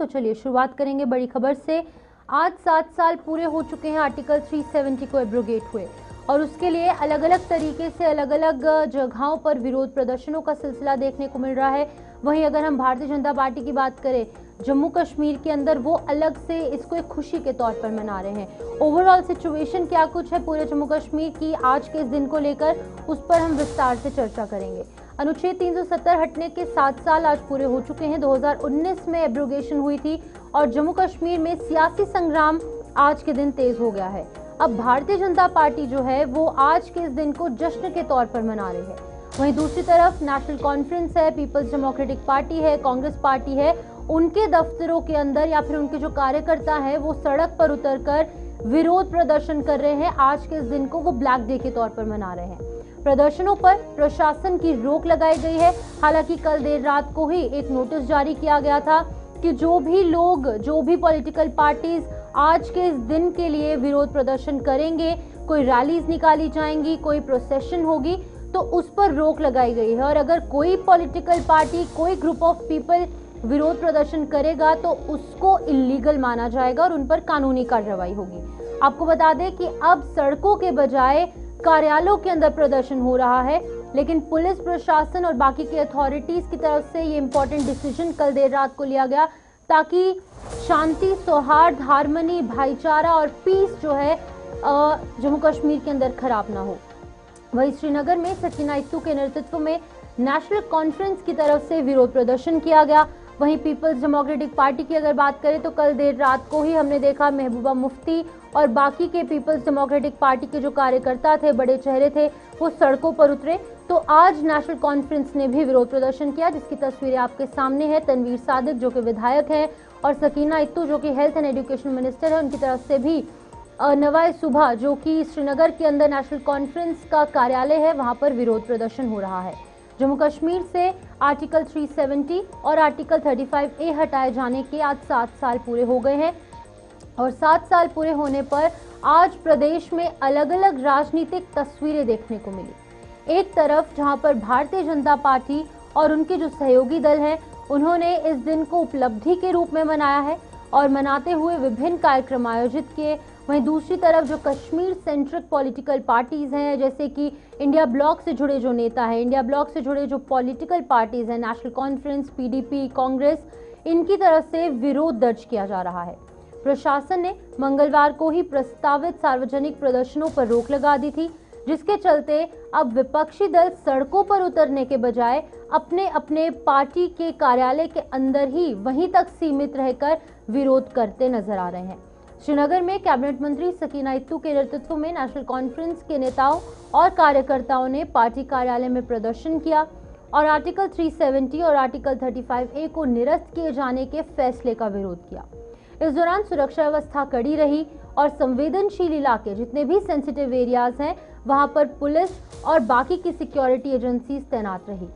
तो चलिए शुरुआत करेंगे बड़ी खबर से। आज 7 साल पूरे हो चुके हैं आर्टिकल 370 को एब्रोगेट हुए और उसके लिए अलग अलग तरीके से अलग अलग जगहों पर विरोध प्रदर्शनों का सिलसिला देखने को मिल रहा है। वहीं अगर हम भारतीय जनता पार्टी की बात करें, जम्मू कश्मीर के अंदर वो अलग से इसको एक खुशी के तौर पर मना रहे हैं। ओवरऑल सिचुएशन क्या कुछ है पूरे जम्मू कश्मीर की आज के इस दिन को लेकर, उस पर हम विस्तार से चर्चा करेंगे। अनुच्छेद 370 हटने के 7 साल आज पूरे हो चुके हैं। 2019 में एब्रोगेशन हुई थी और जम्मू कश्मीर में सियासी संग्राम आज के दिन तेज हो गया है। अब भारतीय जनता पार्टी जो है वो आज के इस दिन को जश्न के तौर पर मना रही है। वहीं दूसरी तरफ नेशनल कॉन्फ्रेंस है, पीपल्स डेमोक्रेटिक पार्टी है, कांग्रेस पार्टी है, उनके दफ्तरों के अंदर या फिर उनके जो कार्यकर्ता हैं वो सड़क पर उतरकर विरोध प्रदर्शन कर रहे हैं। आज के इस दिन को वो ब्लैक डे के तौर पर मना रहे हैं। प्रदर्शनों पर प्रशासन की रोक लगाई गई है। हालांकि कल देर रात को ही एक नोटिस जारी किया गया था कि जो भी पॉलिटिकल पार्टीज आज के इस दिन के लिए विरोध प्रदर्शन करेंगे, कोई रैलीज निकाली जाएंगी, कोई प्रोसेशन होगी, तो उस पर रोक लगाई गई है। और अगर कोई पॉलिटिकल पार्टी, कोई ग्रुप ऑफ पीपल विरोध प्रदर्शन करेगा तो उसको इलीगल माना जाएगा और उन पर कानूनी कार्रवाई होगी। आपको बता दें कि अब सड़कों के बजाय कार्यालयों के अंदर प्रदर्शन हो रहा है, लेकिन पुलिस प्रशासन और बाकी की अथॉरिटीज की तरफ से ये इंपॉर्टेंट डिसीजन कल देर रात को लिया गया ताकि शांति, सौहार्द, हार्मनी, भाईचारा और पीस जो है जम्मू कश्मीर के अंदर खराब ना हो। वहीं श्रीनगर में सकीना इत्तू के नेतृत्व में नेशनल कॉन्फ्रेंस की तरफ से विरोध प्रदर्शन किया गया। वहीं पीपल्स डेमोक्रेटिक पार्टी की अगर बात करें तो कल देर रात को ही हमने देखा महबूबा मुफ्ती और बाकी के पीपल्स डेमोक्रेटिक पार्टी के जो कार्यकर्ता थे, बड़े चेहरे थे, वो सड़कों पर उतरे। तो आज नेशनल कॉन्फ्रेंस ने भी विरोध प्रदर्शन किया, जिसकी तस्वीरें आपके सामने है। तनवीर सादिक जो कि विधायक है और सकीना इत्तू जो कि हेल्थ एंड एजुकेशन मिनिस्टर है, उनकी तरफ से भी नवाए सुबह जो कि श्रीनगर के अंदर नेशनल कॉन्फ्रेंस का कार्यालय है, वहां पर विरोध प्रदर्शन हो रहा है। जम्मू कश्मीर से आर्टिकल 370 और आर्टिकल 35A हटाए जाने के आज 7 साल पूरे हो गए हैं और 7 साल पूरे होने पर आज प्रदेश में अलग अलग राजनीतिक तस्वीरें देखने को मिली। एक तरफ जहां पर भारतीय जनता पार्टी और उनके जो सहयोगी दल हैं, उन्होंने इस दिन को उपलब्धि के रूप में मनाया है और मनाते हुए विभिन्न कार्यक्रम आयोजित किए। वहीं दूसरी तरफ जो कश्मीर सेंट्रिक पॉलिटिकल पार्टीज हैं, जैसे कि इंडिया ब्लॉक से जुड़े जो नेता हैं, इंडिया ब्लॉक से जुड़े जो पॉलिटिकल पार्टीज हैं, नेशनल कॉन्फ्रेंस, पीडीपी, कांग्रेस, इनकी तरफ से विरोध दर्ज किया जा रहा है। प्रशासन ने मंगलवार को ही प्रस्तावित सार्वजनिक प्रदर्शनों पर रोक लगा दी थी, जिसके चलते अब विपक्षी दल सड़कों पर उतरने के बजाय अपने अपने पार्टी के कार्यालय के अंदर ही वहीं तक सीमित रहकर विरोध करते नजर आ रहे हैं। श्रीनगर में कैबिनेट मंत्री सकीना इत्तू के नेतृत्व में नेशनल कॉन्फ्रेंस के नेताओं और कार्यकर्ताओं ने पार्टी कार्यालय में प्रदर्शन किया और आर्टिकल 370 और आर्टिकल 35A को निरस्त किए जाने के फैसले का विरोध किया। इस दौरान सुरक्षा व्यवस्था कड़ी रही और संवेदनशील इलाके, जितने भी सेंसिटिव एरियाज हैं, वहां पर पुलिस और बाकी की सिक्योरिटी एजेंसीज तैनात रही।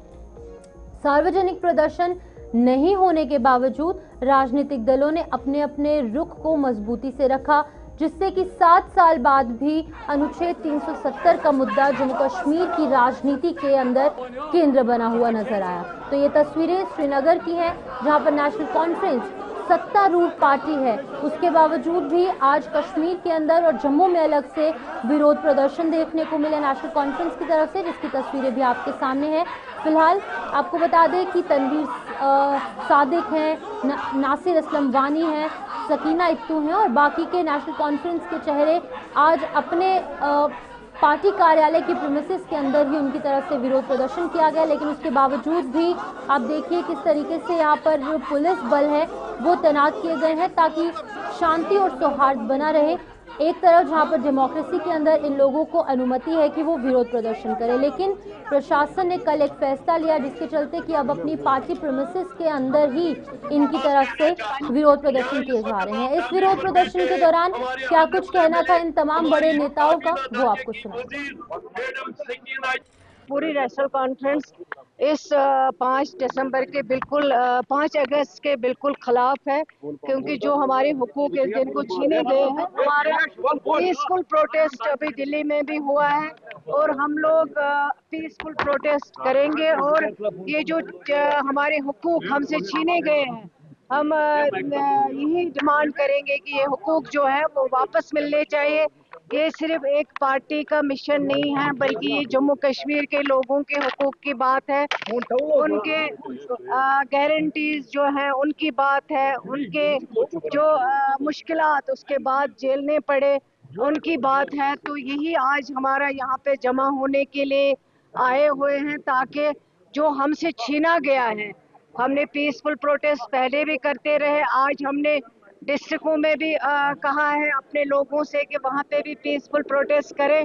सार्वजनिक प्रदर्शन नहीं होने के बावजूद राजनीतिक दलों ने अपने अपने रुख को मजबूती से रखा, जिससे कि 7 साल बाद भी अनुच्छेद 370 का मुद्दा जम्मू कश्मीर की राजनीति के अंदर केंद्र बना हुआ नजर आया। तो ये तस्वीरें श्रीनगर की हैं, जहां पर नेशनल कॉन्फ्रेंस सत्तारूढ़ पार्टी है, उसके बावजूद भी आज कश्मीर के अंदर और जम्मू में अलग से विरोध प्रदर्शन देखने को मिले नेशनल कॉन्फ्रेंस की तरफ से, जिसकी तस्वीरें भी आपके सामने हैं। फिलहाल आपको बता दें कि तनवीर सादिक हैं, नासिर असलम वानी हैं, सकीना इत्तू हैं और बाकी के नेशनल कॉन्फ्रेंस के चेहरे आज अपने पार्टी कार्यालय की प्रीमिसेस के अंदर ही उनकी तरफ से विरोध प्रदर्शन किया गया। लेकिन उसके बावजूद भी आप देखिए किस तरीके से यहाँ पर जो पुलिस बल है वो तैनात किए गए हैं ताकि शांति और सौहार्द बना रहे। एक तरफ जहां पर डेमोक्रेसी के अंदर इन लोगों को अनुमति है कि वो विरोध प्रदर्शन करें, लेकिन प्रशासन ने कल एक फैसला लिया जिसके चलते कि अब अपनी पार्टी प्रीमिसेस के अंदर ही इनकी तरफ से विरोध प्रदर्शन किए जा रहे हैं। इस विरोध प्रदर्शन के दौरान क्या कुछ कहना था इन तमाम बड़े नेताओं का, वो आपको सुना। पूरी नेशनल कॉन्फ्रेंस इस 5 दिसंबर के बिल्कुल 5 अगस्त के बिल्कुल खिलाफ है, क्योंकि जो हमारे हुकूक इस दिन को छीने गए हैं। हमारा पीसफुल प्रोटेस्ट अभी दिल्ली में भी हुआ है और हम लोग पीसफुल प्रोटेस्ट करेंगे और ये जो हमारे हुकूक हमसे छीने गए हैं हम यही डिमांड करेंगे कि ये हुकूक जो है वो वापस मिलने चाहिए। ये सिर्फ एक पार्टी का मिशन नहीं है, बल्कि ये जम्मू कश्मीर के लोगों के हुकूक की बात है। उनके गारंटीज जो हैं उनकी बात है, उनके जो मुश्किलात उसके बाद झेलने पड़े उनकी बात है। तो यही आज हमारा यहाँ पे जमा होने के लिए आए हुए हैं, ताकि जो हमसे छीना गया है, हमने पीसफुल प्रोटेस्ट पहले भी करते रहे, आज हमने डिस्ट्रिक्टों में भी कहा है अपने लोगों से कि वहाँ पे भी पीसफुल प्रोटेस्ट करें,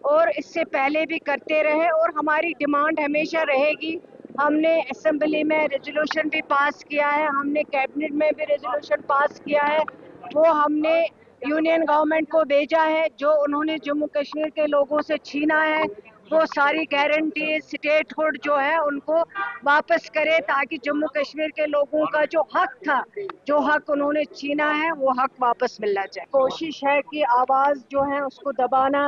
और इससे पहले भी करते रहे और हमारी डिमांड हमेशा रहेगी। हमने असेंबली में रेजोल्यूशन भी पास किया है, हमने कैबिनेट में भी रेजोल्यूशन पास किया है, वो हमने यूनियन गवर्नमेंट को भेजा है। जो उन्होंने जम्मू कश्मीर के लोगों से छीना है वो सारी गारंटी स्टेटहुड जो है उनको वापस करे, ताकि जम्मू कश्मीर के लोगों का जो हक था, जो हक उन्होंने छीना है, वो हक वापस मिलना चाहिए। कोशिश है कि आवाज़ जो है उसको दबाना,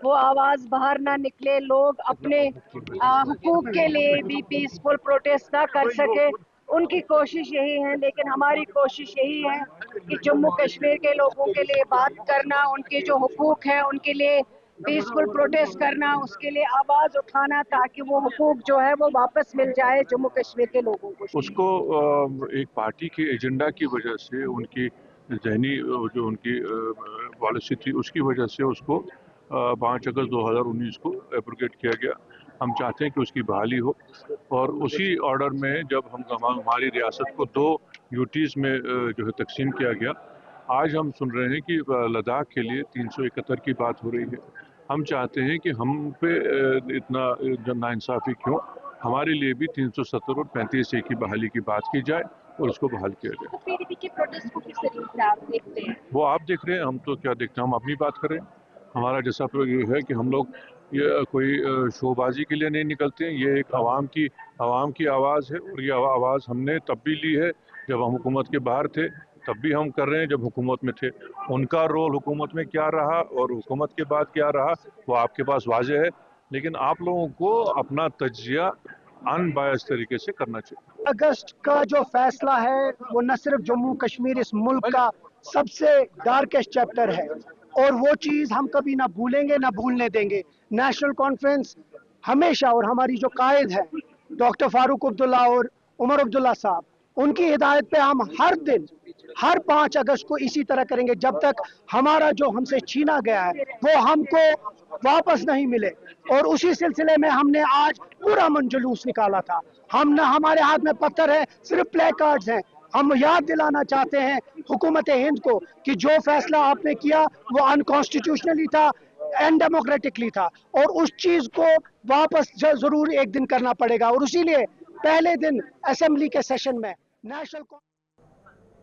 वो आवाज़ बाहर ना निकले, लोग अपने हुकूक के लिए भी पीसफुल प्रोटेस्ट ना कर सके। उनकी कोशिश यही है, लेकिन हमारी कोशिश यही है कि जम्मू कश्मीर के लोगों के लिए बात करना, उनके जो हुकूक हैं उनके लिए पीसफुल प्रोटेस्ट करना, उसके लिए आवाज़ उठाना, ताकि वो हुकूक जो है वो वापस मिल जाए जम्मू कश्मीर के लोगों को। उसको एक पार्टी के एजेंडा की वजह से, उनकी जहनी जो उनकी पॉलिसी थी उसकी वजह से उसको 5 अगस्त 2019 को एब्रोगेट किया गया। हम चाहते हैं कि उसकी बहाली हो, और उसी ऑर्डर में जब हमारी रियासत को 2 यूटीज़ में जो है तकसीम किया गया, आज हम सुन रहे हैं कि लद्दाख के लिए 371 की बात हो रही है। हम चाहते हैं कि हम पे इतना नाइंसाफ़ी क्यों, हमारे लिए भी 370 और 35A की बहाली की बात की जाए और उसको बहाल किया जाए। तो पीडीपी के प्रोटेस्ट को किस तरीके से आप देखते हैं? वो आप देख रहे हैं, हम तो क्या देखते हैं, हम अपनी बात करें। हमारा जैसा ये है कि हम लोग ये कोई शोबाजी के लिए नहीं निकलते हैं, ये एक आवाम की आवाज़ है, और ये आवाज़ हमने तब भी ली है जब हम हुकूमत के बाहर थे, तब भी हम कर रहे हैं जब हुकूमत में थे। उनका रोल हुकूमत में क्या रहा और हुकूमत के बाद क्या रहा वो आपके पास वाज़ेह है, लेकिन आप लोगों को अपना तज्जिया अनबायस तरीके से करना चाहिए। अगस्त का जो फैसला है वो न सिर्फ जम्मू कश्मीर इस मुल्क का सबसे डार्केस्ट चैप्टर है, और वो चीज़ हम कभी ना भूलेंगे ना भूलने देंगे। नेशनल कॉन्फ्रेंस हमेशा, और हमारी जो कायद है डॉक्टर फारूक अब्दुल्ला और उमर अब्दुल्ला साहब, उनकी हिदायत पे हम हर दिन हर 5 अगस्त को इसी तरह करेंगे, जब तक हमारा जो हमसे छीना गया है वो हमको वापस नहीं मिले। और उसी सिलसिले में हमने आज पूरा जुलूस निकाला था। हम ना, हमारे हाथ में पत्थर है, सिर्फ प्ले कार्ड्स हैं। हम याद दिलाना चाहते हैं हुकूमत हिंद को कि जो फैसला आपने किया वो अनकॉन्स्टिट्यूशनली था, अनडेमोक्रेटिकली था, और उस चीज को वापस जरूर एक दिन करना पड़ेगा। और इसीलिए पहले दिन असेंबली के सेशन में नेशनल